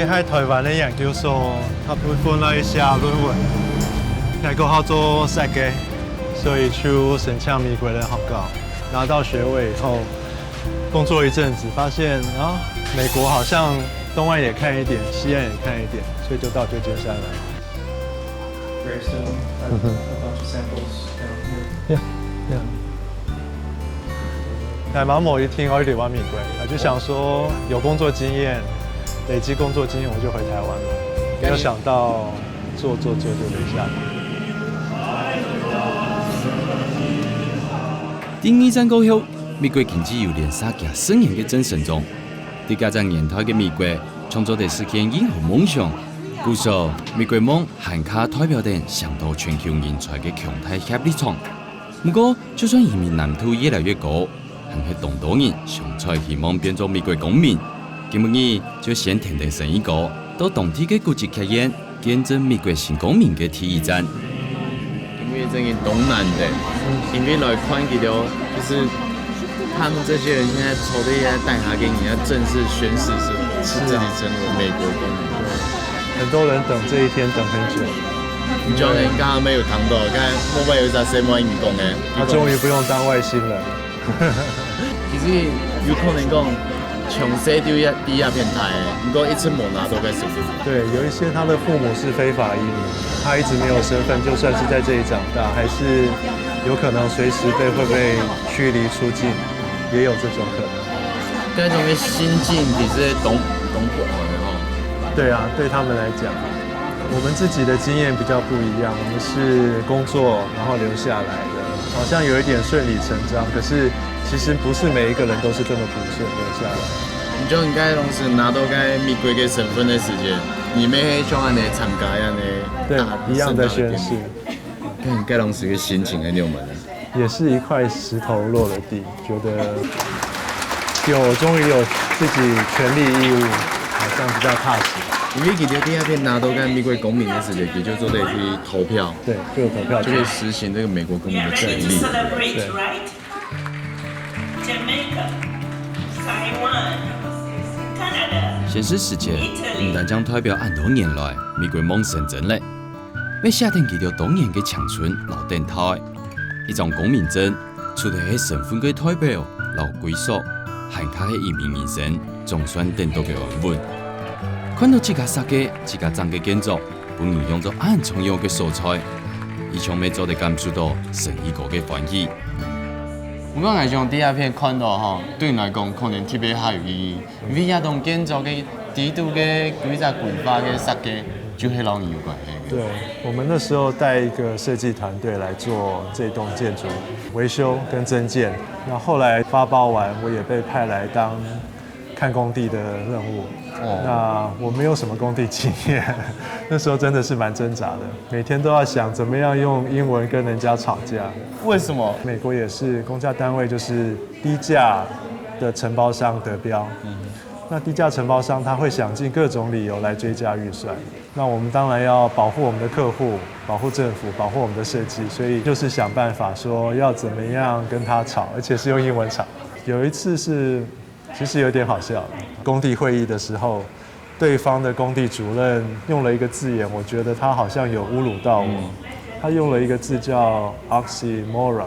喺台灣嘅研究所，他部分了一下論文，那個好做設計，所以去申請美國的學校，拿到學位以後，工作一陣子，發現啊，美國好像東岸也看一點，西岸也看一點，所以就到舊金山來。Very soon, a bunch of samples down here. Yeah. 喺某某一天我哋玩美國，我就想說有工作經驗，累積工作經驗我就回台灣了。沒有想到做就留下來。第二站過後，美國經濟有連續10年嘅增成中，啲家長年代嘅美國創造地實現任何夢想。故說美國夢涵蓋代表定上到全球人才嘅強大協力場。不過，就算移民難度越來越高，還係當多人上才希望變做美國公民。今日就先停定成一個到當地嘅國際學院見證美國新公民嘅第一站。因為這個東南的，因為來看佢哋，就是他們這些人現在籌備要帶他給你，要正式宣誓是自己成為美國公民。很多人等這一天等很久。你叫人剛剛沒有談到，剛才莫非有一隻什麼員工嘅？他終於不用當外星人。其實有可能講，從細就要第一片台，不過一直冇拿到嘅身份。對，有一些他的父母是非法移民，他一直沒有身份，就算是在這裡長大，還是有可能隨時會被驅離出境，也有這種可能。該種嘅心境其實懂廣嘅吼。對啊，對他們來講，我們自己的經驗比較不一樣，我們是工作然後留下來的，好像有一點順理成章，可是其實不是每一個人都是這麼平順留下來。你就應該攏是拿到該美國嘅身份的時間，你們像安尼參加安尼，對，一樣的宣誓。該攏是個心情很有門的，也是一塊石頭落了地，覺得終於有自己權利義務，好像比較踏實。因為佢哋第二片拿到該美國公民的時間，佢就做得去投票，對，就有投票權，就可以實行這個美國公民的權利。對。現實世界唔單將代表按多年來美國夢成真嘞，要下定佢哋當年嘅青春留電台，一張公民證，除咗係身份嘅代表、留歸屬，涵蓋嘅移民人生，總算等到嘅安穩。看到自家設計、自家裝嘅建築，本來用咗按重要嘅素材，以從未做得感受到成一個嘅歡喜。我講係從第二片看到吼，對你來講可能特別較有意義，因為一棟建築嘅地圖嘅幾隻規劃嘅設計，就係讓你有關係。對，我們那時候帶一個設計團隊來做這棟建築維修跟增建，那後來發包完，我也被派來當看工地的任務。那我沒有什麼工地經驗，那時候真的是蠻掙扎的，每天都要想怎麼樣用英文跟人家吵架。為什麼？美國也是公家單位，就是低價的承包商得標。那低價承包商他會想盡各種理由來追加預算。那我們當然要保護我們的客戶，保護政府，保護我們的設計，所以就是想辦法說要怎麼樣跟他吵，而且是用英文吵。有一次是其實有點好笑，工地會議的時候，對方的工地主任用了一個字眼，我覺得他好像有侮辱到我。他用了一個字叫 oxymoron，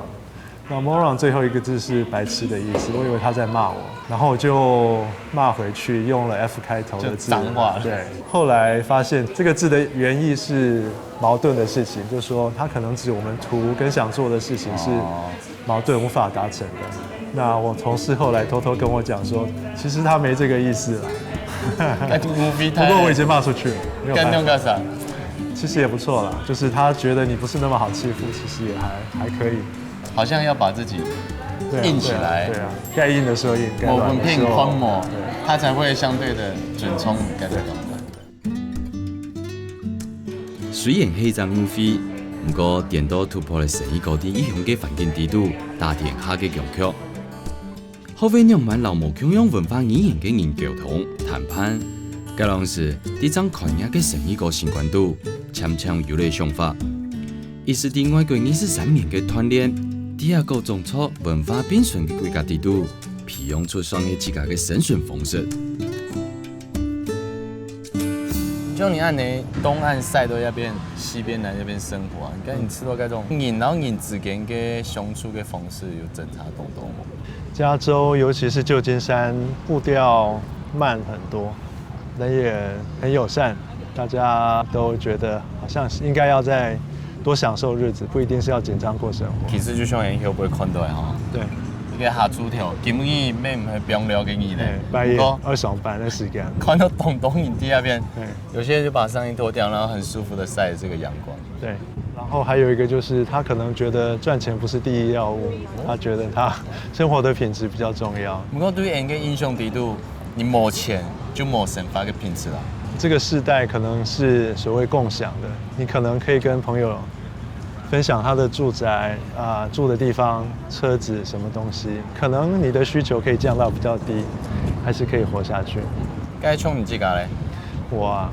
那 moron 最後一個字是白痴的意思，我以為他在罵我，然後我就罵回去，用了 F 開頭的字，髒話。對，後來發現這個字的原意是矛盾的事情，就是說他可能指我們圖跟想做的事情是矛盾無法達成的。那我同事後來偷偷跟我講說，其實他沒這個意思啦。不過我已經罵出去了，沒有辦法。其實也不錯啦，就是他覺得你不是那麼好欺負，其實也還可以。好像要把自己硬起來，對啊，該硬的時候硬，該軟的時候寬磨，他才會相對的準聰該在講的。雖然係一場誤會，不過顛倒突破了成一個地異鄉嘅環境地圖，打天下嘅強權。後為兩萬老母共用文化語言嘅研究同談判，該當時啲張看嘢嘅成一個新冠度，悄悄有了想法，於是啲外國23年嘅鍛鍊，第二個種出文化並存嘅國家地圖，培養出雙嘅自家嘅生存方式。就你按你东岸晒到那边，西边来这边生活啊，你看你吃到这种人，然后人之间嘅相处嘅方式有侦查动动吗？加州，尤其是旧金山，步调慢很多，人也很友善，大家都觉得好像应该要再多享受日子，不一定是要紧张过生活。其实就像你会不会看到的哈？对，一个下主条，根本伊咩唔系冰了给你的，半夜要上班的时间，看到东影地那边，对，有些人就把上衣脱掉，然后很舒服的晒这个阳光。对，然后还有一个就是他可能觉得赚钱不是第一要务，他觉得他生活的品质比较重要。不过对于人嘅英雄地度，你没钱就没生活嘅品质啦。这个世代可能是所谓共享的，你可能可以跟朋友分享他的住宅住的地方、车子什么东西，可能你的需求可以降到比较低，还是可以活下去。该冲你自家嘞？我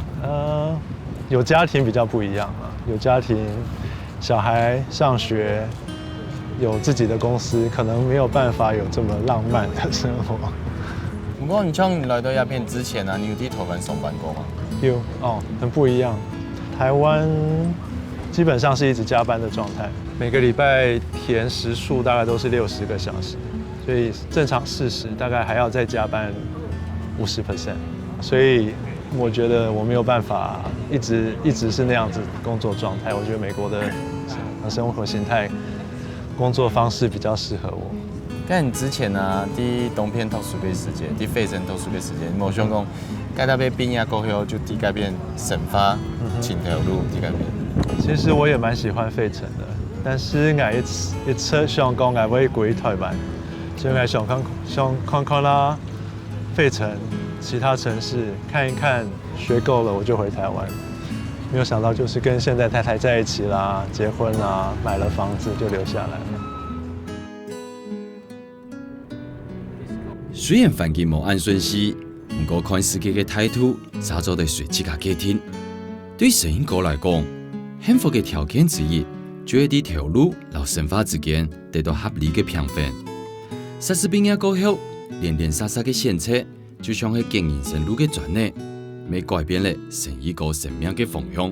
有家庭比较不一样啊，有家庭，小孩上学，有自己的公司，可能没有办法有这么浪漫的生活。不过你像你来到鸦片之前啊，你有在台湾上班过吗？有很不一样。台湾基本上是一直加班的状态，每个礼拜填时数大概都是60个小时，所以正常40大概还要再加班50%，所以我觉得我没有办法一直是那样子工作状态。我觉得美国的生活形态、工作方式比较适合我。但你之前啊，在东片读书的时间，在费城读书的时间，冇想讲，该到被毕业过后就在改变生发，前条路在改变。其实我也蛮喜欢费城的，但是我一出香港，我会回台湾，所以我想看看啦，费城其他城市看一看，学够了我就回台湾。没有想到就是跟现在太太在一起啦，结婚啦，买了房子就留下来了。虽然环境无按顺序，不过看世界的态度，早早地随自家家庭。对摄影哥来讲，幸福的条件之一，就係啲條路和生活之間得到合理的平衡。碩士畢業過後，連連沙沙的選擇，就像係經營生路的轉捩，咪改變了攝影哥生命的方向。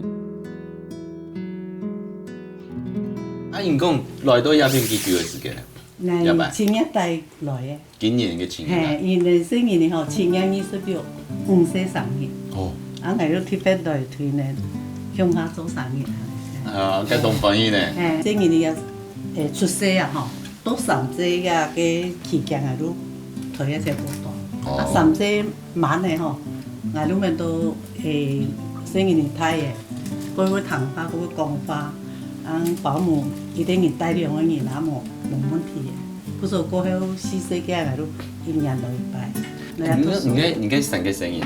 因講來到鴉片幾久的時間？我前一代來嘅，今年嘅前係，因為生年吼前年26，5歲生日，哦，我係都特別來推呢，鄉下做生日啊，嘅東方語呢？生年嘅出世啊吼，都三歲啊嘅期間係都推一隻活動，啊三歲晚嘅吼，我都咪都生年睇嘅，嗰個糖花嗰個光花。保姆一定要帶2個人也冇問題嘅。不過過後4歲嘅我都1年來拜。你嘅生嘅生日？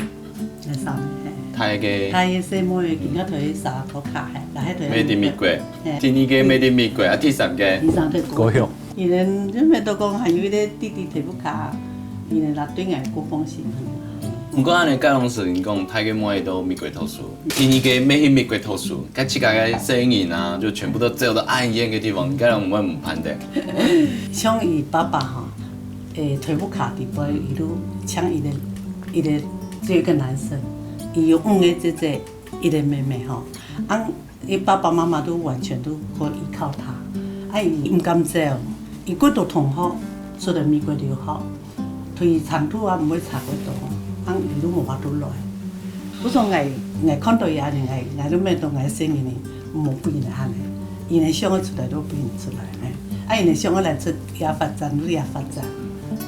係3年。太嘅。太嘅細妹見到佢沙土卡係，但係佢。咩啲蜜桂？第2個咩啲蜜桂啊？第3個？第3個高雄。因為因為都講係有啲弟弟提不卡，因為嗱對我高風險。唔過安尼介攏是你講，太個妹都玫瑰圖書，第2個咩去玫瑰圖書，甲自家嘅生意啊，就全部都走到安逸嘅地方，介攏唔會唔判的。像伊爸爸哈，推不卡地方，伊都搶伊個只有一個男生，伊有5個姐姐，伊個妹妹哈，伊爸爸媽媽都完全都可以依靠他，伊唔敢走，伊骨頭痛好，出嚟美國留學，推長途啊唔會差幾多。伊都冇法度來，不過我看到伊安尼，我都咩到我生意呢，冇變安尼，伊呢想我出來都變出來，伊呢想我來出也發展，都也發展，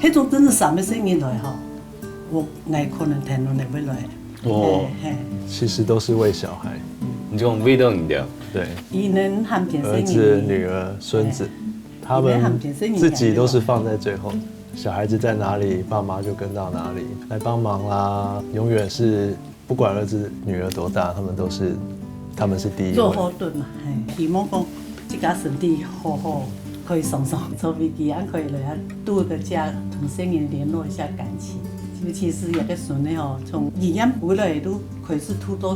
迄種真是什麼生意來吼，我可能聽到你會來。哦，其實都是為小孩。你這種味道唔掉。對。伊能含片生意。兒子、女兒、孫子，他們自己都是放在最後。小孩子在哪裡，爸媽就跟到哪裡來幫忙啦。永遠是不管兒子女兒多大，他們是第一位。做後盾嘛，希望講自家身體好好，可以爽爽坐飛機，可以來度個假，同生人聯絡一下感情。尤其是一個孫的吼，從醫院回來都開始吐多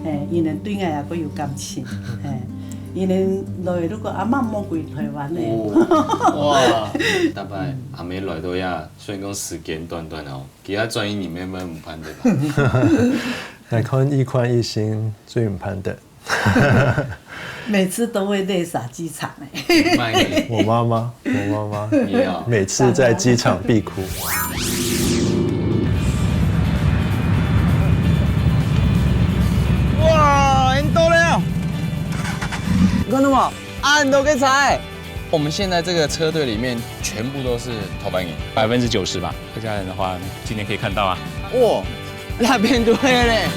件，伊能對我也個有感情，伊能來如果阿媽冇回台灣咧。哇！大伯阿妹來到呀，雖然講時間短短哦，其他轉移裡面唔判對吧？来看一宽一新最唔攀的。每次都会泪洒机场哎。慢一点，我妈妈也要。每次在机场必哭。哇，很多了！你看到吗？很多个菜。我们现在这个车队里面全部都是头班营90%吧。客家人的话，今天可以看到啊。哇，那边多嘞。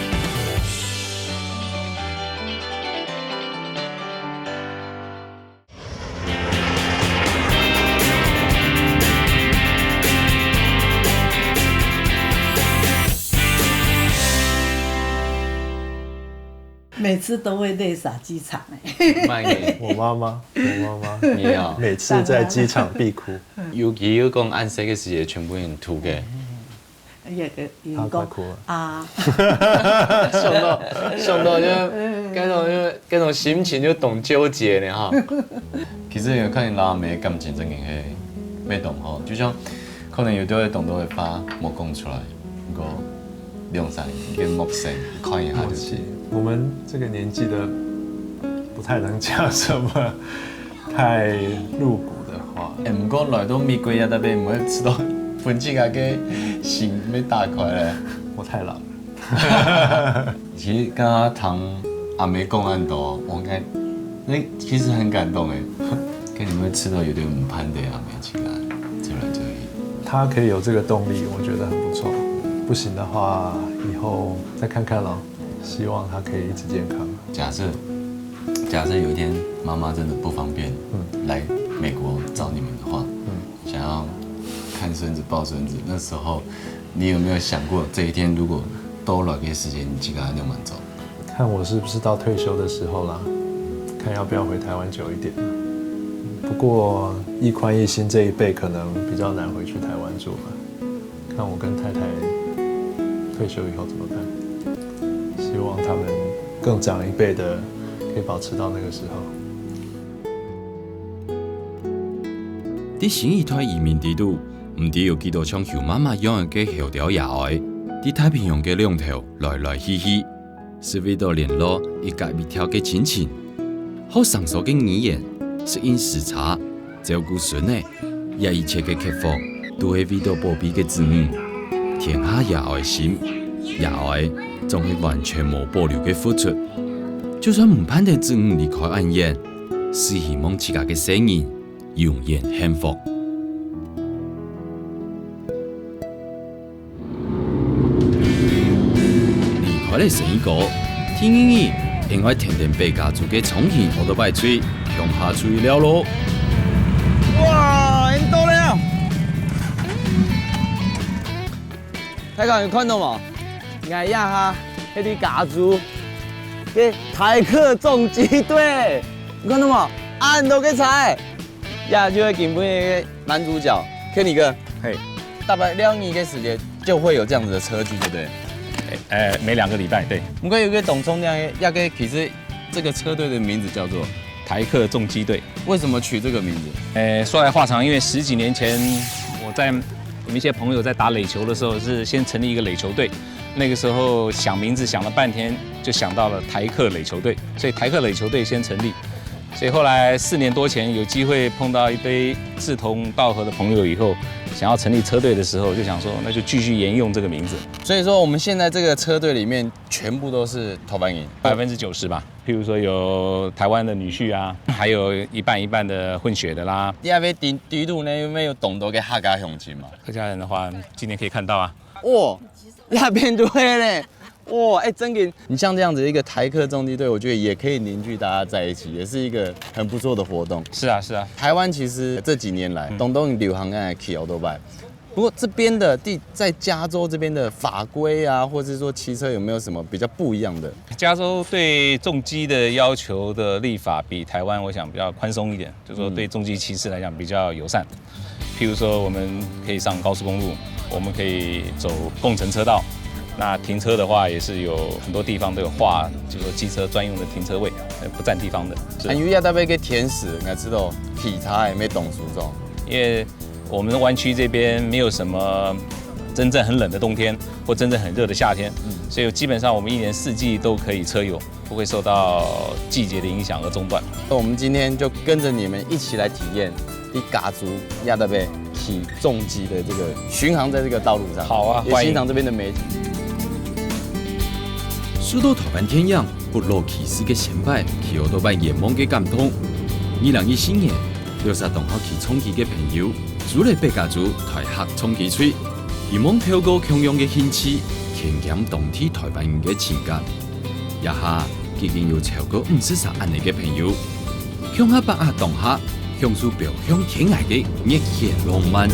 每次都会泪洒机场哎。慢一点，我妈妈也要。每次在机场必哭。尤其有讲按这个时节全部人吐嘅。他快哭了啊，想到就那种心情就懂纠结呢哈。其實有可能拉妹感情真係要懂吼，就像可能有啲懂都會把冇講出來，不過兩三跟陌生看一下就是。我们这个年纪的不太能讲什么太露骨的话。不過來到美國也特別唔會吃到本自家嘅心要打開咧。我太老了。其實剛剛聽阿妹講咁多，我應該其實很感動誒。跟你們吃到有點唔攀的阿妹起來，這人就他可以有這個動力，我覺得很不錯。不行的話，以後再看看咯。希望他可以一直健康。假設有一天媽媽真的不方便，來美國找你們的話，想要看孫子抱孫子，那時候你有沒有想過這一天如果多了個時間，你幾個人就滿走？看我是不是到退休的時候啦，看要不要回台灣久一點。不過一寬一新這一輩可能比較難回去台灣住吧。看我跟太太退休以後怎麼辦？希望他們更長一輩的可以保持到那個時候。在新一代移民地度，唔止有幾多像熊媽媽樣嘅後條野外，在太平洋嘅兩頭來來去去，是為咗聯絡一家一條嘅親情，好生疏嘅語言，適應時差，照顧孫嘅，也一切嘅克服，都係為咗寶貝嘅子女，天下野外心，野外。總會完全冇保留嘅付出，就算唔盼待子女離開岸邊，是希望自家嘅生命永遠幸福。離開了成一個，天意因為天天被家族嘅寵幸我都擺嘴，向下垂了咯。哇，很多了！大家有看到嗎？哎呀哈，那啲家族嘅台客重機隊，你看到嗎？很多個菜，呀，就會根本嘅男主角 Kenny 哥，嘿，大概2年嘅時間就會有這樣子的車距，對不對？每2個禮拜，對。唔過有個董總量嘅，其實這個車隊的名字叫做台客重機隊。為什麼取這個名字？說來話長，因為10幾年前我在我們一些朋友在打壘球的時候，是先成立一個壘球隊。那個時候想名字想了半天，就想到了台客壘球隊，所以台客壘球隊先成立。所以後來4年多前有機會碰到一堆志同道合的朋友以後，想要成立車隊的時候，就想說那就繼續沿用這個名字。所以說我們現在這個車隊裡面全部都是頭班營，90%吧。譬如說有台灣的女婿啊，還有一半一半的混血的啦。第二位地度呢，有沒有懂得嘅客家鄉親嘛？客家人的話，今天可以看到啊。哇，那邊對嘞。哇，哎，真嘅，你像這樣子一個台客重機隊，我覺得也可以凝聚大家在一起，也是一個很不錯的活動。是啊，是啊。台灣其實這幾年來，東流行嘅騎歐多拜。不過這邊的在加州這邊的法規啊，或者說騎車有沒有什麼比較不一樣的？加州對重機的要求的立法比台灣我想比較寬鬆一點，就是說對重機騎士來講比較友善。譬如說我們可以上高速公路，我們可以走共乘車道。那停車的話，也是有很多地方都有劃，就是說機車專用的停車位，不佔地方的。還有要特別個甜食，應該知道體茶也沒懂書中，因為我們灣區這邊沒有什麼真正很冷的冬天或真正很热的夏天。所以基本上我们一年四季都可以车游，不会受到季节的影响而中断。我们今天就跟着你们一起来体验你嘎族亚德贝起重机的这个巡航在这个道路上。好啊，欢迎也欣赏这边的美景。许多台湾天样不落起是个先摆，去奥多拜眼梦嘅感动。2014年，60同學去衝擊嘅朋友，組嚟八家族台客衝擊吹，希望透過共樣嘅興趣，牽減當地台灣人嘅情感。一下已經有超過50安尼嘅朋友，向下把握當下，享受表向天涯嘅熱血浪漫。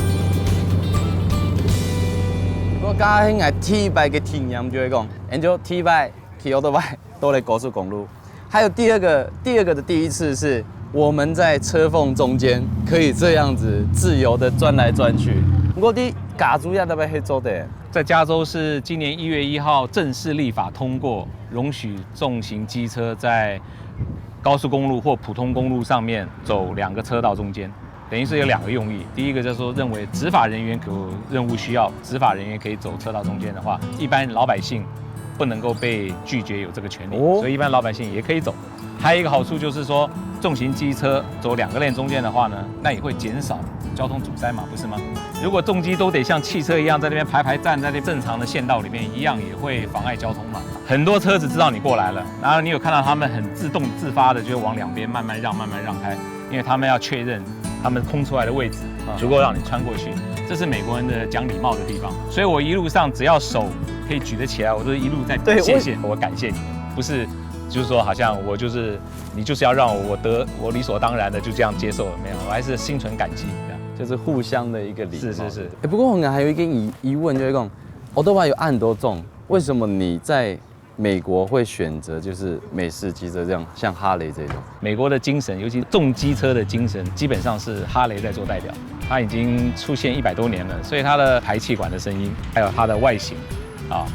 我家兄係 T 拜嘅體驗就會講 ，Enjoy T 拜去奧多拜都嚟高速公路。還有第二個的第一次是。我们在车缝中间可以这样子自由的转来转去。不过你加州亚那边黑做的，在加州是今年1月1号正式立法通过，容许重型机车在高速公路或普通公路上面走2个车道中间，等于是有2个用意。第一个就是说，认为执法人员有任务需要，执法人员可以走车道中间的话，一般老百姓不能够被拒绝有这个权利，所以一般老百姓也可以走。还有一个好处就是说，重型机车走2个链中间的话呢，那也会减少交通阻塞嘛，不是吗？如果重机都得像汽车一样在那边排站在那正常的线道里面一样，也会妨碍交通嘛。很多车子知道你过来了，然后你有看到他们很自动自发的就往2边慢慢让开，因为他们要确认他们空出来的位置足够让你穿过去。这是美国人的讲礼貌的地方，所以我一路上只要手可以举得起来，我都一路在谢谢，我感谢你们，不是。就是说，好像我就是你，就是要让我理所当然的就这样接受了，没有，我还是心存感激，这样就是互相的一个礼貌。是。不过我们还有一个疑问，就是讲，奥多巴有很多种，为什么你在美国会选择就是美式机车这样，像哈雷这种？美国的精神，尤其重机车的精神，基本上是哈雷在做代表。它已经出现100多年了，所以它的排气管的声音，还有它的外形，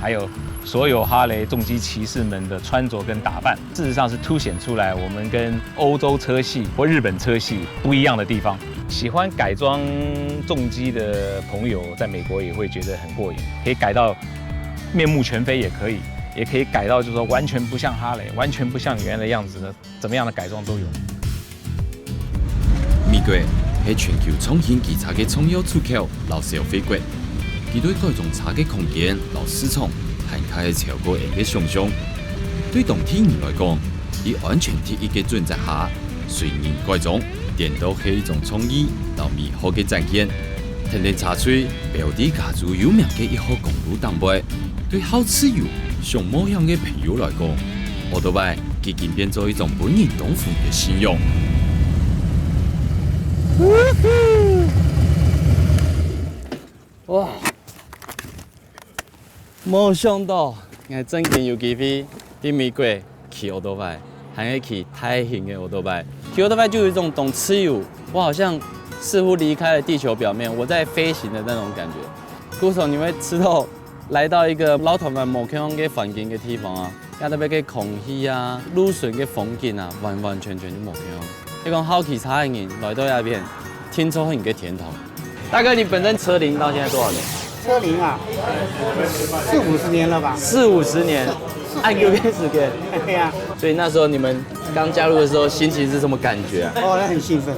还有。所有哈雷重机骑士们的穿着跟打扮，事实上是凸显出来我们跟欧洲车系或日本车系不一样的地方。喜欢改装重机的朋友，在美国也会觉得很过瘾，可以改到面目全非，也可以改到就是说完全不像哈雷，完全不像原来的样子的，怎么样的改装都有。美国係全球重型機車嘅重要出口，老消費國，佢對改裝車嘅空間、老市場。hành開超過人嘅想象，對當地人來講，以安全第一嘅準則下，雖然改裝，電動係一種創意、到美好嘅展現。天天茶水，表弟家族有名嘅一號公路燈牌，對好自由、想冒險嘅朋友來講，奧多拜已經變做一種本人動風嘅信仰。哇！冇想到，我真經有機會喺美國騎奧多拜，還可以騎太型嘅奧多拜。騎奧多拜就有一種懂自由，我好像似乎離開了地球表面，我在飛行的那種感覺。鼓手，你會知道來到一個老台灣冇咁樣嘅環境嘅地方啊，亞特別嘅空氣啊、路順嘅風景啊，完完全全就冇咁樣。你講好騎車嘅人來到那邊，聽說係一個甜頭。大哥，你本身車齡到現在多少年？車齡啊，40-50年了吧？40-50年，按有點時間。對呀。所以那時候你們剛加入的時候，心情是什麼感覺啊？哦，那很興奮，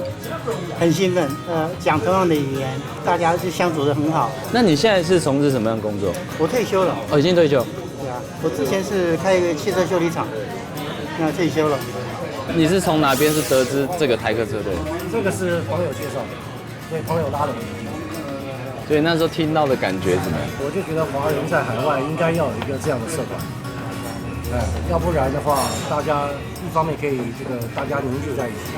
很興奮。講同樣的語言，大家就相處得很好。那你現在是從事什麼樣的工作？我退休了。哦，已經退休。對啊，我之前是開一個汽車修理廠，那退休了。你是從哪邊是得知這個台客車隊？這個是朋友介紹的，對，朋友拉的。所以那時候聽到的感覺怎麼樣？我就覺得華人在海外應該要有一個這樣的社團，要不然的話，大家一方面可以大家凝聚在一起，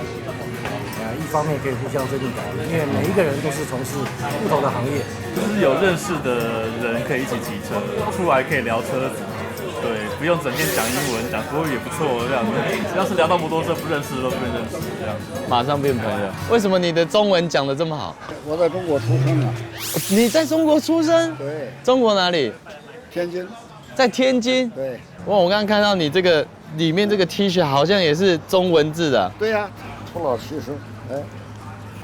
一方面可以互相增進感情，因為每一個人都是從事不同的行業，就是有認識的人可以一起騎車，出來可以聊車子。對，不用整天講英文，講國語也不錯這樣子。要是聊到摩托車不認識的都不認識這樣子。馬上變朋友。為什麼你的中文講得這麼好？我在中國出生啊。你在中國出生？對。中國哪裡？天津。在天津？對。哇，我剛剛看到你這個裡面這個 T 恤好像也是中文字的。對呀，出老七十，哎，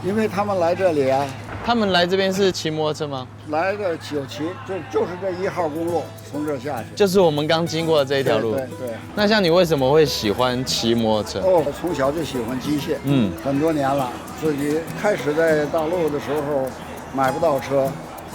因为他们来这里啊，他们来这边是骑摩托车吗？来的有骑，就是这1号公路，从这下去。就是我们刚经过的这一条路。对。那像你为什么会喜欢骑摩托车？哦，从小就喜欢机械，很多年了。自己开始在大陆的时候买不到车，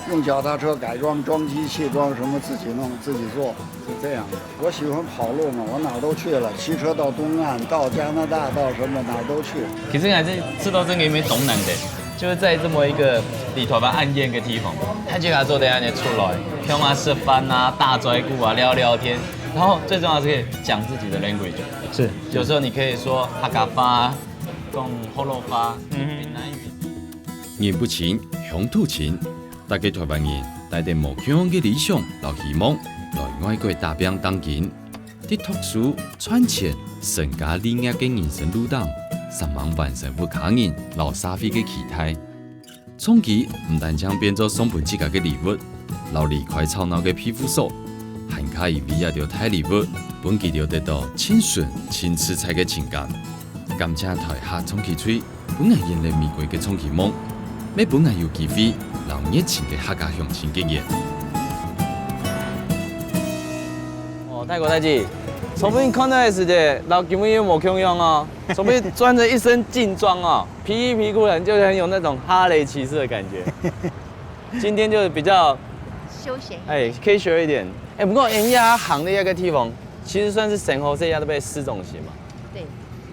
用脚踏车改装机器，装什么自己弄自己做，就这样的。我喜欢跑路嘛，我哪儿都去了，骑车到东岸，到加拿大，到什么哪儿都去。其實我係知道真嘅咩懂難的，就是在這麼一個地頭吧暗夜嘅地方，他就佢做的安尼出來，向我吃飯啊、打嘴鼓啊、聊聊天，然後最重要是可以講自己的 language。是，有時候你可以說客家話、講河洛話、闽南語。言不盡，鄉土情，大家台灣人帶着無窮嘅理想、和希望，來外國打拼當今，啲讀書、賺錢、成家立業嘅人生路檔，上網完成不可能留社會嘅期待。創期唔但將變做送本自家嘅禮物，留離開吵鬧嘅庇護所，還可以為一條大禮物，本期就得到親順、親切彩嘅情感。感謝台下創期吹，本人引領美國嘅創期夢。每本人有機會留熱情嘅客家鄉親結業。哦，泰國大姐，從邊看到的是的，老根本又冇窮樣哦，從邊穿着一身勁裝哦，皮衣皮褲人就很有那種哈雷騎士的感覺。今天就是比較休閒，casual一點。不過人家行的一個地方，其實算是成河這家都被市中心嘛。對。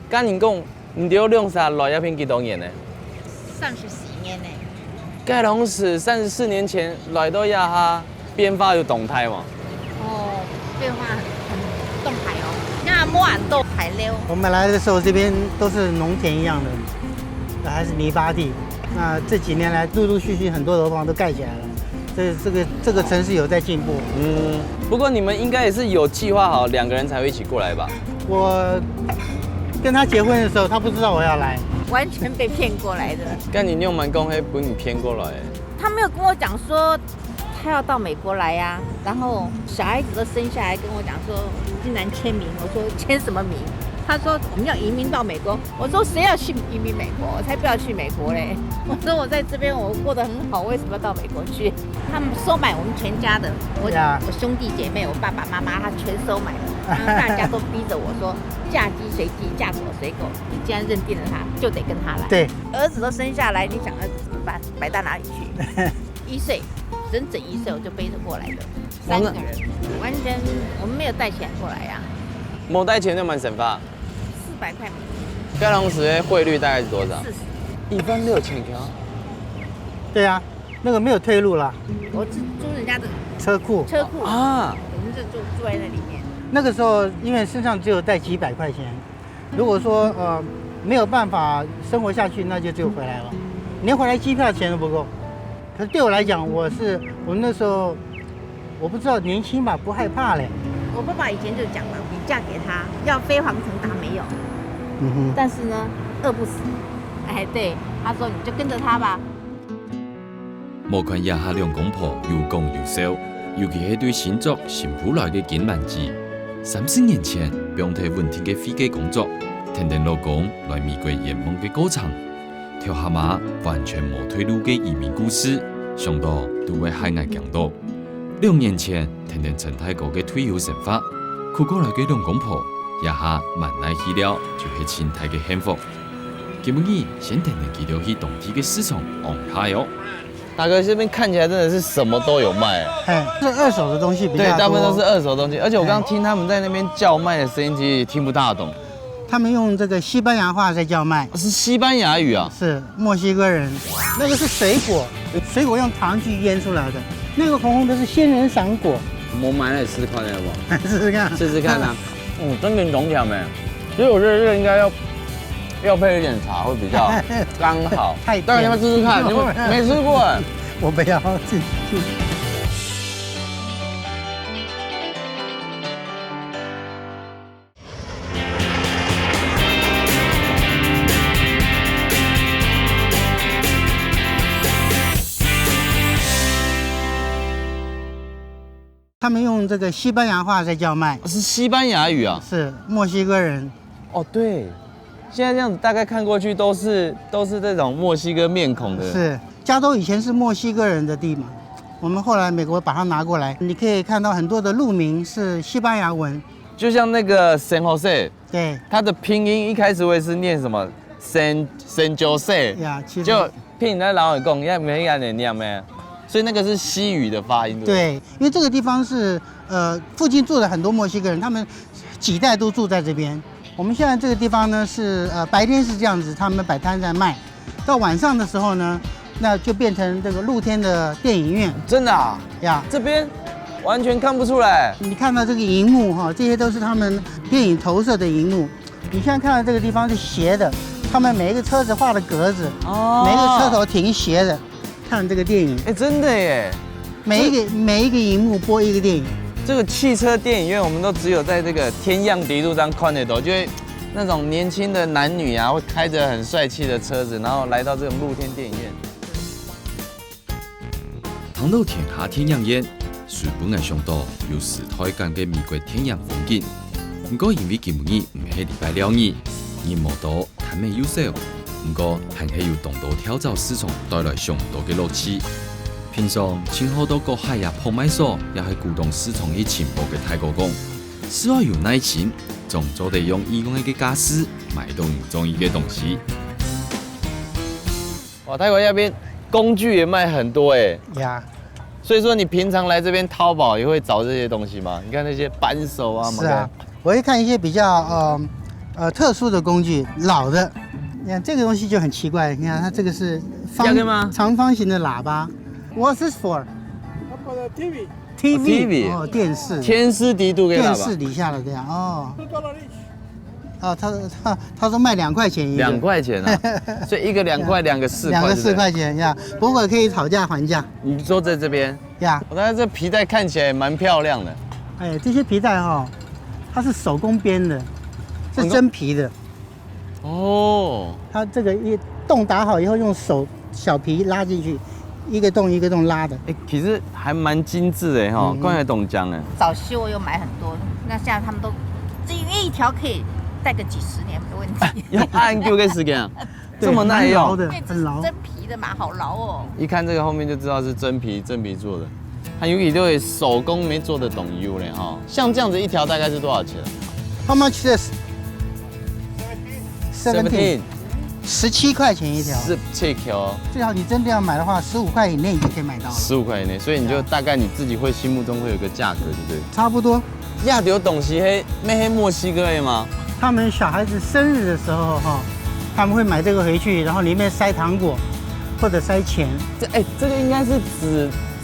咁你講，你哋用啥來一片幾多年呢？34年呢。蓋龍是34年前來到亞哈，變化有動態嘛？哦，變化很動態哦。那摸眼都排溜。我们来的时候，这边都是农田一样的，还是泥巴地。那这几年来，陆陆续续很多楼房都盖起来了，这个城市有在进步。不过你们应该也是有计划好2个人才会一起過來吧？我跟他结婚的时候，他不知道我要来。完全被骗过来的。跟你用蛮公黑把你骗过来。他没有跟我讲说他要到美国来呀、然后小孩子都生下来跟我讲说竟然签名，我说签什么名？他说我们要移民到美国，我说谁要去移民美国？我才不要去美国嘞！我说我在这边我过得很好，为什么要到美国去？他们收买我们全家的，我兄弟姐妹、我爸爸妈妈，他全收买了，然后大家都逼着我说嫁鸡随鸡，嫁狗随狗。你既然认定了他，就得跟他来。对，儿子都生下来，你想儿子怎么办？摆到哪里去？1岁，整1岁我就背着过来的，3个人，完全我们没有带钱过来呀、没带钱就蛮省吧？400块美金。高雄市汇率大概是多少？40。1分6000条。对啊，那个没有退路了。我租人家的车库。车库啊，我们就住在那里面。那个时候因为身上只有带几百块钱，如果说没有办法生活下去，那就只有回来了，连回来机票钱都不够。可是对我来讲，我那时候我不知道年轻吧，不害怕嘞。我爸爸以前就讲了，你嫁给他要飞黄腾达没有，但是呢饿不死。哎，对，他说你就跟着他吧。無看亞下兩公婆又講又笑，尤其係對新作新婦來嘅緊慢機。30年前，標題穩定嘅飛機工作，聽聽老公來美國圓夢嘅過程，條蛤蟆完全冇退路嘅移民故事，上到都會海外強盜。2年前，聽聽陳太哥嘅退休生活，哭過來嘅兩公婆，亞下萬來去了，就係親太嘅幸福。今日先聽聽佢哋去當地嘅市場昂下喲。大哥，这边看起来真的是什么都有卖，是二手的东西比较多。对，大部分都是二手东西，而且我刚刚听他们在那边叫卖的声音，其实也听不大懂。他们用这个西班牙话在叫卖，是西班牙语啊？是墨西哥人。那个是水果，水果用糖去腌出来的，那个红红的是仙人掌果。我买来试试看，要不？试试看，试试看啊！真的浓甜没？其实我觉得这个应该要配一点茶会比较刚好。太当然你们试试看，你们没吃过哎。我不要，去。他们用这个西班牙话在叫卖，是西班牙语啊？是墨西哥人。哦，对。现在这样子大概看过去都是这种墨西哥面孔的。是，加州以前是墨西哥人的地嘛，我们后来美国把它拿过来，你可以看到很多的路名是西班牙文，就像那个 San Jose， 对，它的拼音一开始我也是念什么 San Jose， 呀，其实就拼在老耳讲，也没人念没，所以那个是西语的发音。对，因为这个地方是附近住了很多墨西哥人，他们几代都住在这边。我们现在这个地方呢是白天是这样子，他们摆摊在卖，到晚上的时候呢，那就变成这个露天的电影院。真的啊？呀，这边完全看不出来。你看到这个荧幕哈，这些都是他们电影投射的荧幕。你现在看到这个地方是斜的，他们每一个车子画的格子，每一个车头停斜的，看这个电影。哎，真的耶！每一个荧幕播一个电影。这个汽车电影院，我们都只有在这个天漾迪路上看得到，就会那种年轻的男女啊，会开着很帅气的车子，然后来到这种露天电影院。谈到天下天漾宴，随本来想到有时台港嘅美國天漾風景，不過因為今日唔係禮拜六日，人無多，坦未優勢。不過還係要動到跳蚤市場帶來上多嘅樂趣。平常前好多個海呀拍賣所，也係鼓動市場嘅情報嘅泰國講，只要有耐心，總做得用義工嘅家私買到你中意嘅東西。哇，泰國那邊工具也賣很多哎。呀。所以說你平常來這邊淘寶也會找這些東西嗎？你看那些扳手啊，是啊，我會看一些比較特殊的工具，老的。你看這個東西就很奇怪，你看它這個是長方形的喇叭。What's this for? TV 哦，電視。天絲敵度嘅喇叭。電視底下的這樣哦。哦，他說賣2塊錢一個。2塊錢啊，所以一個2塊，2個4塊。2個4塊錢呀，不過可以討價還價。你說在這邊呀？我覺得這皮帶看起來蠻漂亮的。哎，這些皮帶哈，它是手工編的，是真皮的。哦。它這個一洞打好以後，用手小皮拉進去。一個洞一個洞拉的，哎，其實還蠻精緻的哈，剛才懂講哎。早期我有買很多，那現在他們都這一條可以戴個幾十年沒問題。用按久嘅時間啊，這麼耐用，很牢，真皮的嘛，好牢哦。一看這個後面就知道是真皮做的，它有幾對手工沒做得懂油嘞哈。像這樣子一條大概是多少錢 ？How much is 17 17塊錢一條，17條。最好你真的要買的話，15塊以內你就可以買到了。15塊以內，所以你就大概你自己會心目中會有個價格，對不對？差不多。亞洲東西黑沒黑墨西哥的嗎？他們小孩子生日的時候哈，他們會買這個回去，然後裡面塞糖果或者塞錢。這個應該是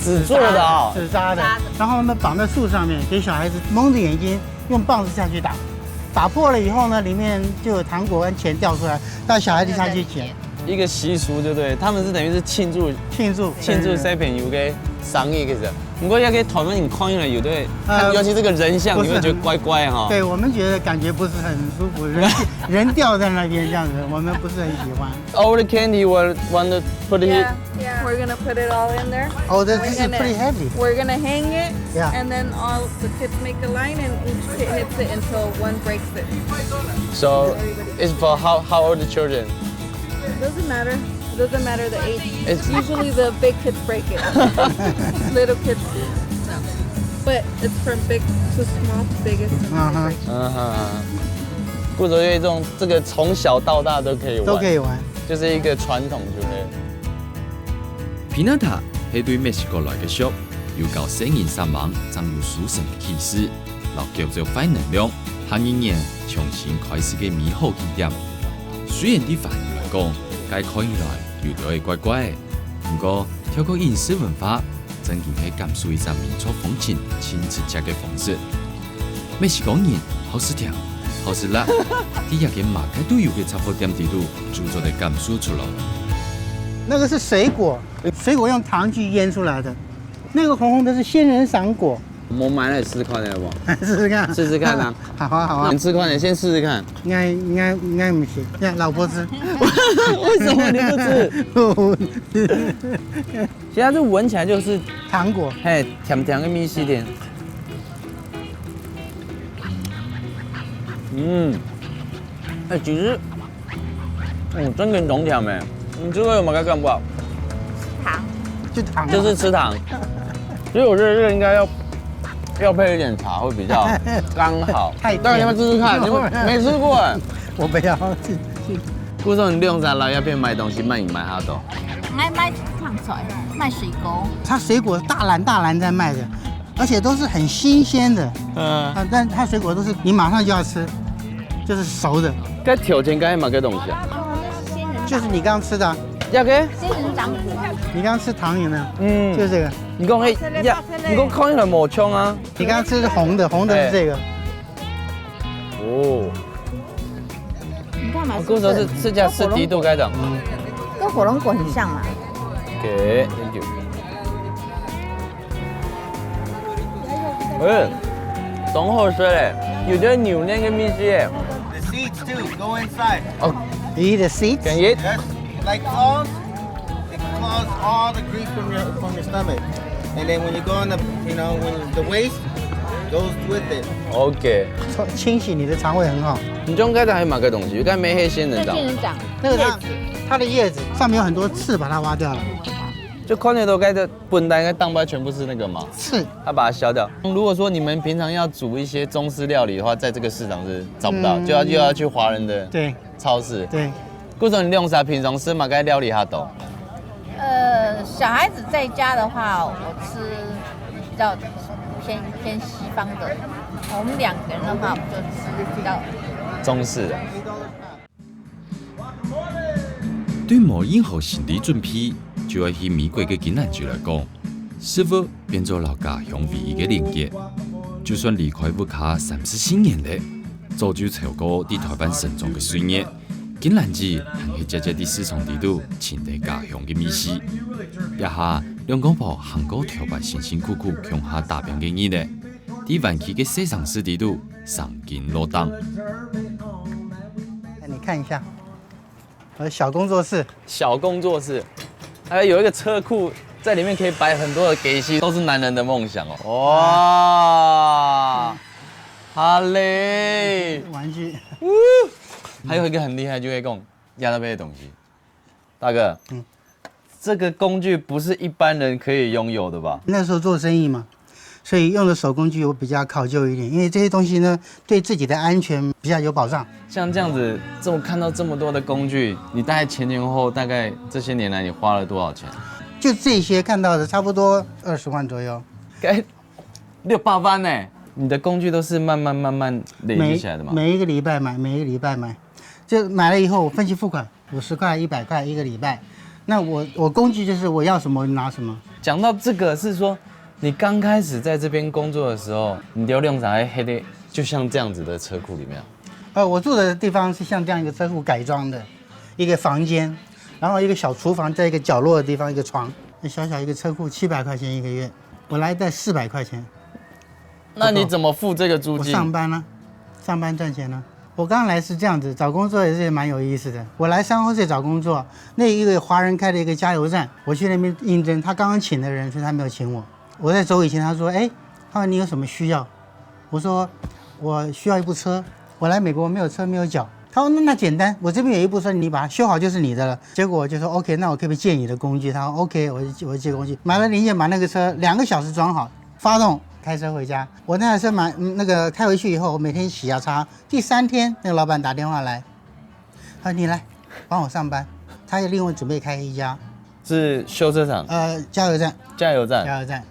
紙做的啊，紙紮的。然後他們綁在樹上面，給小孩子蒙着眼睛，用棒子下去打。打破了以後呢，裡面就有糖果跟錢掉出來，到小孩子下去撿。一個習俗，對不對？他們是等於是慶祝小朋友嘅生日其實。不過要給台灣人看起來有對，尤其這個人像，你會覺得怪怪哈。對，我們覺得感覺不是很舒服，人掉在那邊這樣子，我們不是很喜歡。All the candy we want to put it here. Yeah, we're gonna put it all in there. Oh, this is pretty heavy. We're gonna hang it, and then all the kids make a line, and each kid hits it until one breaks it. So it's for how old the children? It doesn't matter. It doesn't matter the age. It's usually the big kids break it. Little kids, no. But it's from big to small, biggest to small. 不走有一種這個從小到大都可以玩，都可以玩，就是一個傳統就可以。皮納塔係對墨西哥來嘅食，有夠聲音散芒，佔有舒適嘅氣勢，落叫做快能量，下一年重新開始嘅美好景點。雖然啲飯來講，該看起來有啲怪怪，不過透過飲食文化，真正係感受一陣民族風情、親切食嘅方式。墨西哥人好食甜，好食辣，啲日嘅馬街都有嘅雜貨店地度，製作的感受出來。那個是水果，水果用糖去醃出來的，那個紅紅的是仙人掌果。我買來試試看好不好？試試看，試試看啊！好啊好啊，你吃看，你先試試看。應該不行，讓老婆吃。為什麼你不吃？其實這聞起來就是糖果，嘿，甜甜的米西甜。其實真跟同甜诶，你这个有没有干不好？糖，就糖，就是吃糖。所以我觉得这个应该要配一点茶会比较刚好。太当然你们试试看，你们没吃过哎。我不要。顾总，你利用啥来要变卖东西卖你卖哈豆？卖烫菜，卖水果。它水果大篮在卖的，而且都是很新鲜的。但它水果都是你马上就要吃，就是熟的。该挑前该买个东西啊？就是你刚刚吃的、啊。要给？仙人掌果。你刚刚吃糖有没有？就是这个。你讲嘿呀，你讲看起来冇冲啊？你刚刚吃是红的是这个。哦。你看嘛，顾总是加吃低度该长。跟火龙果很像嘛。给 ，thank you。懂好食嘞，有啲牛奶嘅米絲耶。The seeds too, go inside. Oh, you eat the seeds? Can you eat? Yes, like claws. It claws all the grease from your stomach, and then when you go on the, when the waste goes with it. OK。清洗你的肠胃很好。你中间还有买个东西，有该没黑仙人掌。仙人掌，那个它的叶子上面有很多刺，把它挖掉了。就看见都该的本来应该当班全部是那个嘛，刺，他把它削掉。如果说你们平常要煮一些中式料理的话，在这个市场是找不到，就要去华人的超市。对，顾总，你用啥？平常吃嘛该料理哈都。小孩子在家的话，我吃比较偏西方的。我们2个人的话，我们就吃比较中式的。对无任何心理准备就要去美国嘅囡仔就来讲，是否变做老家乡唯一嘅连结？就算离开屋企34年嘞，早就超过伫台湾成长嘅岁月，囡仔子还去只伫市场地度寻得家乡嘅美食。一下两公婆韩国调白辛辛苦苦强下打拼嘅伊咧，伫湾区嘅西城市地度上紧落档。你看一下。小工作室，还有一个车库，在里面可以摆很多的给息，都是男人的梦想哦。哇，好嘞，玩具。还有一个很厉害，就会讲压那边的东西。大哥，这个工具不是一般人可以拥有的吧？那时候做生意嘛，所以用的手工具我比较考究一点，因为这些东西呢，对自己的安全比较有保障。像这样子，看到这么多的工具，你大概前后大概这些年来你花了多少钱？就这些看到的，差不多20万左右。6、8万呢？你的工具都是慢慢累积起来的吗？每一个礼拜买，就买了以后我分期付款，50块、100块一个礼拜。那我工具就是我要什么拿什么。讲到这个是说，你刚开始在这边工作的时候，你流量还黑的，就像这样子的车库里面。我住的地方是像这样一个车库改装的，一个房间，然后一个小厨房，在一个角落的地方一个床，小小一个车库700块钱一个月，我来带400块钱。那你怎么付这个租金？我上班呢，上班赚钱呢。我刚来是这样子，找工作也是蛮有意思的。我来三后市找工作，那一个华人开的一个加油站，我去那边应征，他刚刚请的人，所以他没有请我。我在走以前，他说，他说你有什么需要？我说我需要一部车。我来美国没有车没有脚，他说那简单，我这边有一部车，你把它修好就是你的了。结果我就说 OK， 那我可不可以借你的工具？他说 OK， 我借工具，买了零件，把那个车2个小时装好，发动开车回家。我那台车开回去以后，我每天洗啊擦。第3天，那个老板打电话来，他说你来帮我上班，他也另外准备开一家是修车厂，加油站，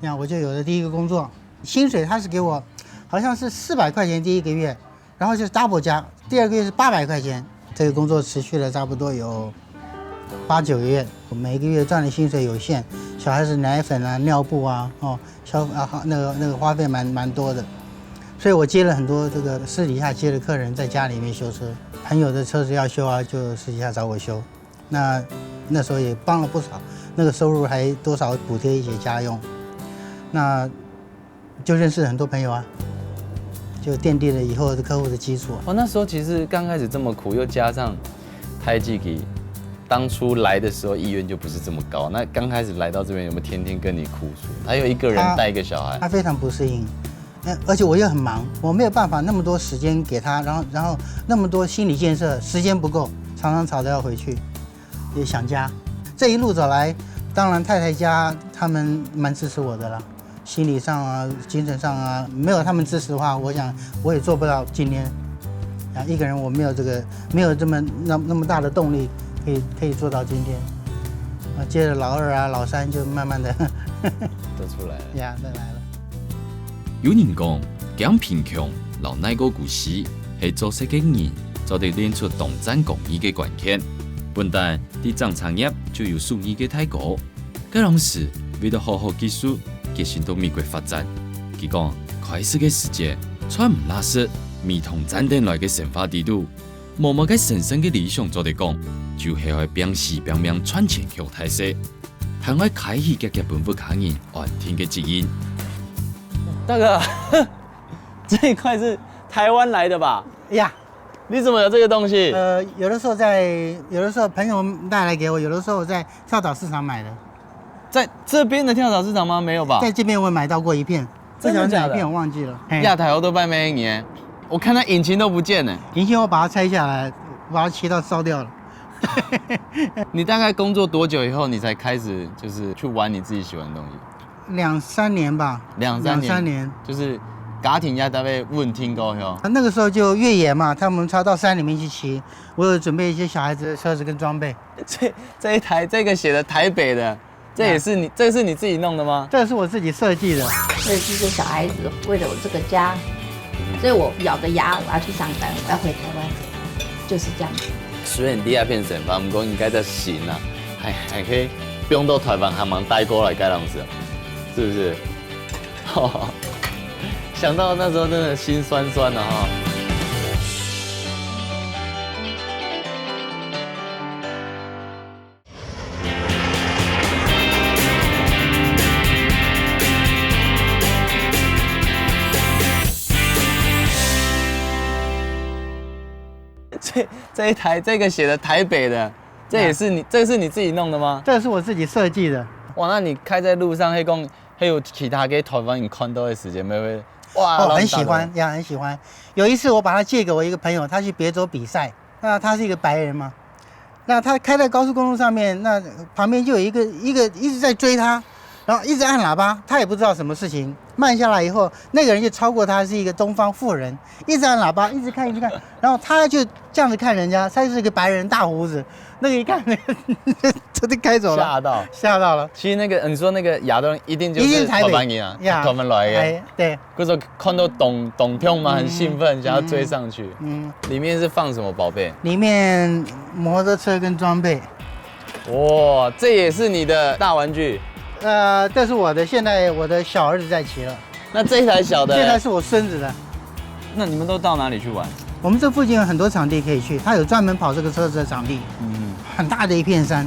那我就有了第一个工作，薪水他是给我好像是400块钱第1个月。然后就是 double 加，第2个月是800块钱。这个工作持续了差不多有8、9个月，我每个月赚的薪水有限，小孩子奶粉啊、尿布啊，那个花费蛮多的，所以我接了很多这个私底下接了客人在家里面修车，朋友的车子要修啊，就私底下找我修。那时候也帮了不少，那个收入还多少补贴一些家用，那就认识很多朋友啊。就奠定了以后的客户的基础。那时候其实刚开始这么苦，又加上胎记给，当初来的时候意愿就不是这么高。那刚开始来到这边有没有天天跟你哭诉？还有一个人带一个小孩，他非常不适应，而且我又很忙，我没有办法那么多时间给他，然后那么多心理建设时间不够，常常吵着要回去，也想家。这一路走来，当然太太家他们蛮支持我的啦，心理上啊、精神上啊，没有他们支持的话，我想我也做不到今天。啊，一个人我没有这么那么大的动力，可以做到今天。啊，接着老二啊、老三就慢慢的都出来了呀，都来了。有人讲，讲贫穷、老奶个故事，係做世嘅人就得練出同爭共義嘅關鍵。本但啲爭產業就有數億嘅泰國，嗰當時為咗好好技術，決心到美國發展。佢講，開始嘅時節，穿唔拉實，未同戰爭來嘅神話地度，默默嘅神聖嘅理想做得講，就係喺表示表面傳前向態勢，係我開始嘅本不卡人安聽嘅指引。大哥，这一块是台湾来的吧？呀，你怎么有这个东西？有的时候朋友带来给我，有的时候在跳蚤市场买的。在这边的跳蚤市场吗？没有吧？在这边我买到过一片，真的假的？一片我忘记了。亚台欧都卖没年，我看它引擎都不见了。引擎我把它拆下来，把它切到烧掉了。你大概工作多久以后，你才开始就是去玩你自己喜欢的东西？2、3年吧。2、3年，就是家庭也大概问听高哟。那个时候就越野嘛，他们超到山里面去骑，我有准备一些小孩子的车子跟装备。这一台这个写的台北的，这也是你，这是你自己弄的吗？这是我自己设计的。为这些小孩子，为了我这个家，所以我咬着牙我要去上班，我要回台湾，就是这样子。虽然你也变神吧，不过应该在行啊，还可以不用到台湾还蛮带过来盖样子，是不是？想到那时候真的心酸酸的哈。这一台这个写的台北的，这也是你，这是你自己弄的吗？这是我自己设计的。哇，那你开在路上，还有其他给台湾人看到的时间，没有？哇，很喜欢呀，很喜欢。有一次我把它借给我一个朋友，他去别州比赛，那他是一个白人嘛，那他开在高速公路上面，那旁边就有一个一直在追他，然后一直按喇叭，他也不知道什么事情。慢下来以后，那个人就超过他，是一个东方富人，一直按喇叭，一直看，然后他就这样子看人家，他就是一个白人大胡子，那个一看那个车就开走了，吓到了。其实那个你说那个亚洲人一定就是台湾人啊，他们来的，对。或者看到懂听嘛，很兴奋，想要追上去。里面是放什么宝贝？里面摩托车跟装备。哇，这也是你的大玩具。这是我的，现在我的小儿子在骑了。那这一台小的？这台是我孙子的。那你们都到哪里去玩？我们这附近有很多场地可以去，它有专门跑这个车子的场地。很大的一片山，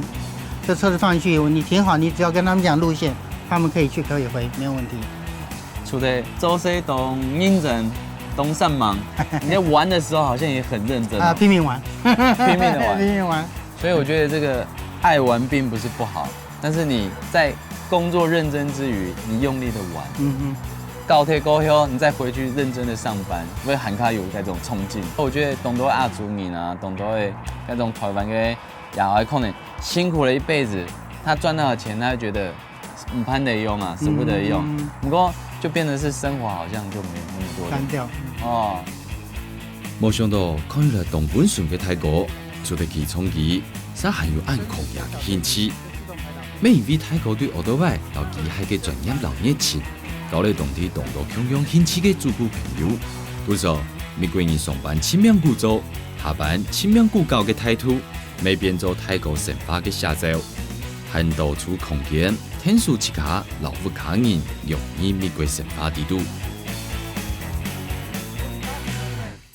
这车子放进去，你停好，你只要跟他们讲路线，他们可以去，可以回，没有问题。除了周西东认真，东上忙，你在玩的时候好像也很认真啊，拼命玩，拼命的玩，拼命玩。所以我觉得这个爱玩并不是不好，但是你在工作认真之余，你用力的玩，高铁高休，你再回去认真的上班，会喊他有那种冲劲。我觉得懂得阿祖人啊，懂得那种台湾的亚外可能辛苦了一辈子，他赚到的钱，他会觉得唔攀得用啊，舍不得用。不过就变成是生活好像就没有那么多单调哦。没想到看了东本顺嘅泰國，做得其衝擊，實還有按抗疫嘅興趣。每一位泰國對奧多拜到機械嘅專業老熱情，搞嚟當地動到強強興趣嘅主顧朋友。故說美國人上班千名故做，下班千名故搞嘅態度，未變做泰國神話嘅寫照，還到處空間天數之下老夫卡人容易美國神話地度。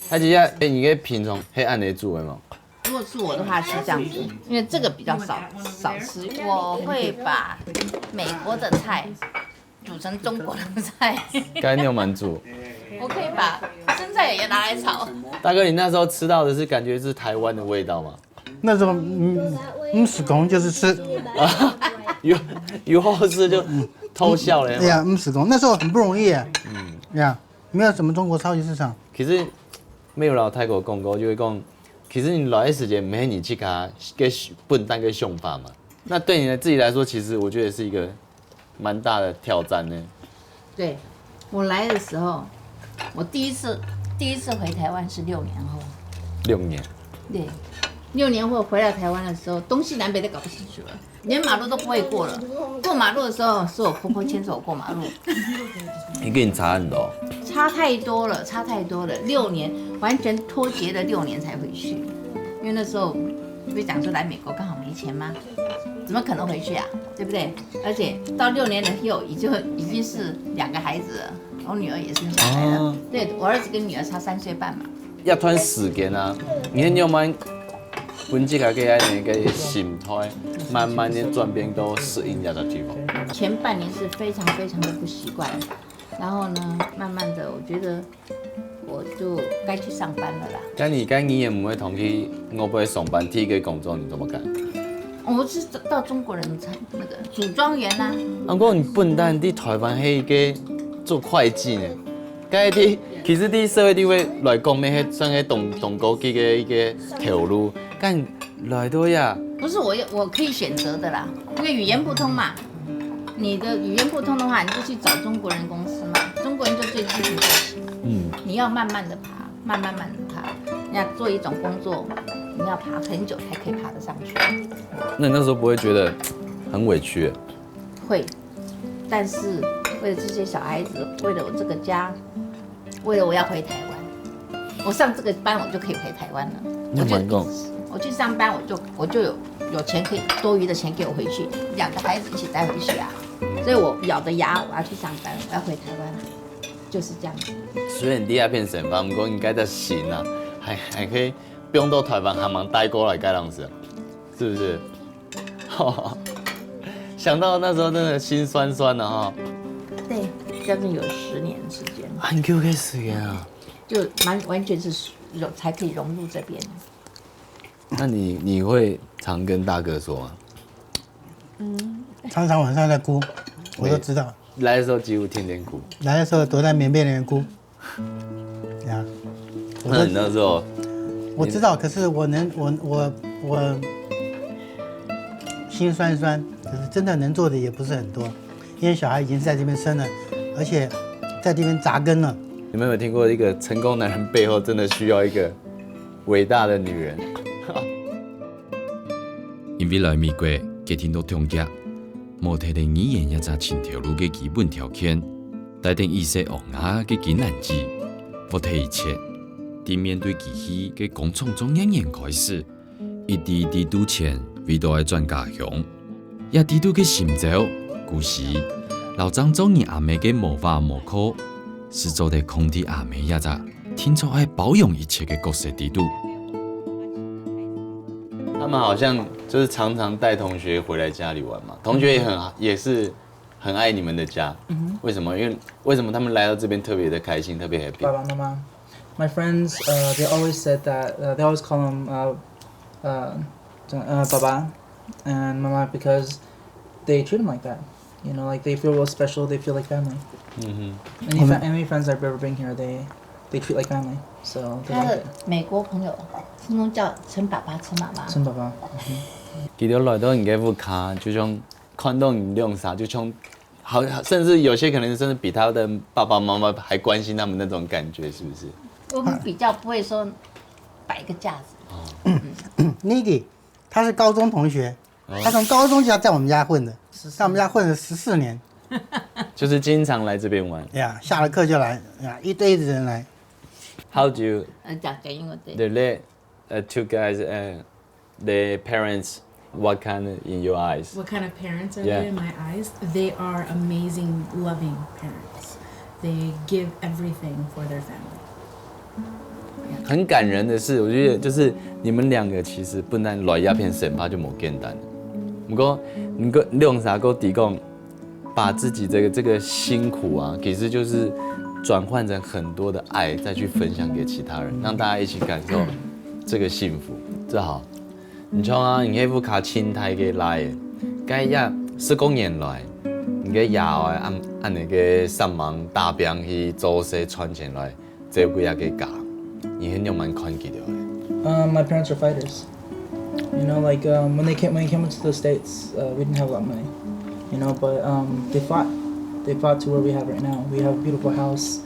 他姐姐，你给品种黑暗的煮的吗？如果是我的话是这样子，因为这个比较少吃，我会把美国的菜煮成中国的菜。该你有蛮煮。我可以把生菜也拿来炒。大哥，你那时候吃到的是感觉是台湾的味道吗？那种死公就是吃，有后吃就偷笑了。对呀，死公那时候很不容易。呀，没有什么中国超级市场。其实没有老泰國講過，就會講，其实你来的时间没你去给笨蛋跟凶法嘛。那对你自己来说，其实我觉得是一个蛮大的挑战呢。对，我来的时候，我第一次回台湾是6年后。6年。对，6年后回来台湾的时候，东西南北都搞不清楚了，连马路都不会过了。过马路的时候，是我婆婆牵手过马路。你跟你差很多。差太多了，6年完全脱节了6年才回去，因为那时候不是讲说来美国刚好没钱吗？怎么可能回去啊？对不对？而且到6年了后，已经是2个孩子了，我女儿也生下来了。对，我儿子跟女儿差3岁半嘛。一段时间啊，你要慢分这个安尼个心态，慢慢的转变到适应这个地方。前半年是非常非常的不习惯，然后呢，慢慢的我觉得我就该去上班了啦。那你也不会同去我不会上班第一个工作，你怎么干？我是到中国人那个组装员呐。不过你笨蛋，在台湾迄个做会计呢？其实对社会地位来讲，咩迄算迄动国际的一个条路，干来到呀。不是我可以选择的啦，因为语言不通嘛。你的语言不通的话，你就去找中国人公司嘛，中国人就最基础做起嘛。你要慢慢的爬，慢慢的爬。你要做一种工作，你要爬很久才可以爬得上去。那你那时候不会觉得很委屈？会，但是为了这些小孩子，为了我这个家，为了我要回台湾，我上这个班我就可以回台湾了。我去上班我就有钱可以多余的钱给我回去，2个孩子一起带回去啊。所以我咬着牙我要去上班，我要回台湾，就是这样子。虽然你也变成吧，不过应该在行啊，还可以不用到台湾还忙带过来盖浪子，是不是？想到那时候真的心酸酸的哈。对，将近有10年时间。很久的时间啊。就完全是才可以融入这边。那你会常跟大哥说吗？常常晚上在哭，我都知道。来的时候几乎天天哭。来的时候躲在棉被里面哭。呀。那你那时候？我知道，可是我心酸酸，可是真的能做的也不是很多，因为小孩已经在这边生了，而且在这边扎根了。你们有没有听过一个成功男人背后真的需要一个伟大的女人？因为来美国家庭都同价，无提定语言也查前条路嘅基本条件，带定意识学雅嘅艰难子，不提一切，伫面对自己嘅工厂中仍然开始，一滴一滴赌钱，为到爱转家乡，也滴到嘅心照，故事，老张做你阿妹嘅无法无可，是做得空地阿妹也查，听出爱包容一切嘅角色滴度。他们好像就是常常带同学回来家里玩嘛，同学也是很爱你们的家。为什么？因为为什么他们来到这边特别的开心，特别 happy？ 爸爸妈妈 My friends, they always said that they always call them Baba and Mama because they treat them like that. You know, like they feel real special. They feel like family. Any friends I've ever been here, they treat like family. So 他的美国朋友通通叫陈爸爸、陈妈妈。陈爸爸。其实来到你这副卡，就像看到你用啥，就像好，甚至有些可能甚至比他的爸爸妈妈还关心他们那种感觉，是不是？我们比较不会说摆个架子。Niki， 他是高中同学，他从高中就在我们家混的，在我们家混了14年。就是经常来这边玩。呀，下了课就来，呀，一堆的人来。How do you? 讲英文对。The two guys, the parents, what kind of in your eyes? What kind of parents are they in my eyes? They are amazing, loving parents. They give everything for their family. 很感人的是，我觉得就是你们2个其实不但来鸦片审判就冇简单，不过你用啥个提供，把自己这个辛苦啊，其实就是转换成很多的爱，再去分享给其他人，让大家一起感受这个幸福，这好。你像啊，你那副卡青苔给来的，该呀19年来，你个牙啊按那个上忙大兵去做些传钱来，这几下给教。你很有蛮看见的。My parents are fighters. You know, like when they came into the States, we didn't have a lot of money. You know, but they fought. They fought to where we have right now. We have a beautiful house,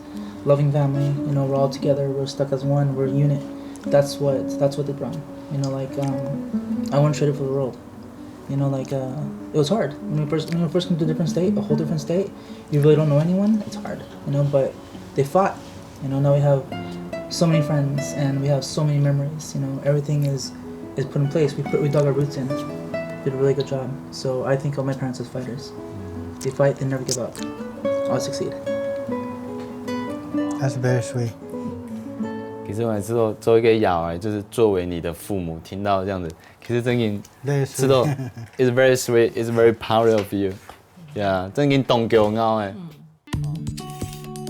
loving family. You know, we're all together. We're stuck as one. We're a unit. That's what they brought. You know, like I wouldn't trade it for the world. You know, like it was hard when we first came to a different state, a whole different state. You really don't know anyone. It's hard. You know, but they fought. You know, now we have so many friends and we have so many memories. You know, everything is put in place. We dug our roots in. Did a really good job. So I think of my parents as fighters. They fight, they never give up. I'll succeed. That's very sweet. 其实我还知道做一个小孩，就是作为你的父母，听到这样子，其实真嘅知道 ，it's very sweet, it's very proud of you, yeah， 真嘅動驕傲嘅。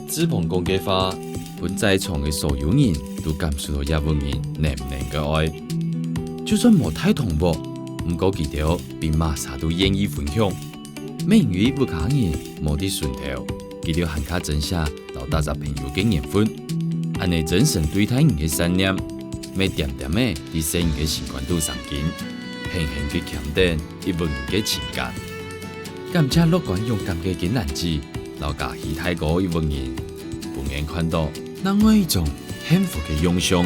子鵬講嘅話，本在場嘅所有人都感受到一份人濃濃嘅愛，就算無太同步，唔過記條比馬啥都願意分享。每因為有客人無啲順頭，記條行卡真下留大家朋友嘅緣分。安尼真誠對待人嘅善念，咪點點嘅喺世人嘅習慣度上緊，輕輕嘅強調一份人嘅情感。感謝樂觀勇敢嘅囡仔子，留下喜太過一份人，不願看到另外一種幸福嘅影像。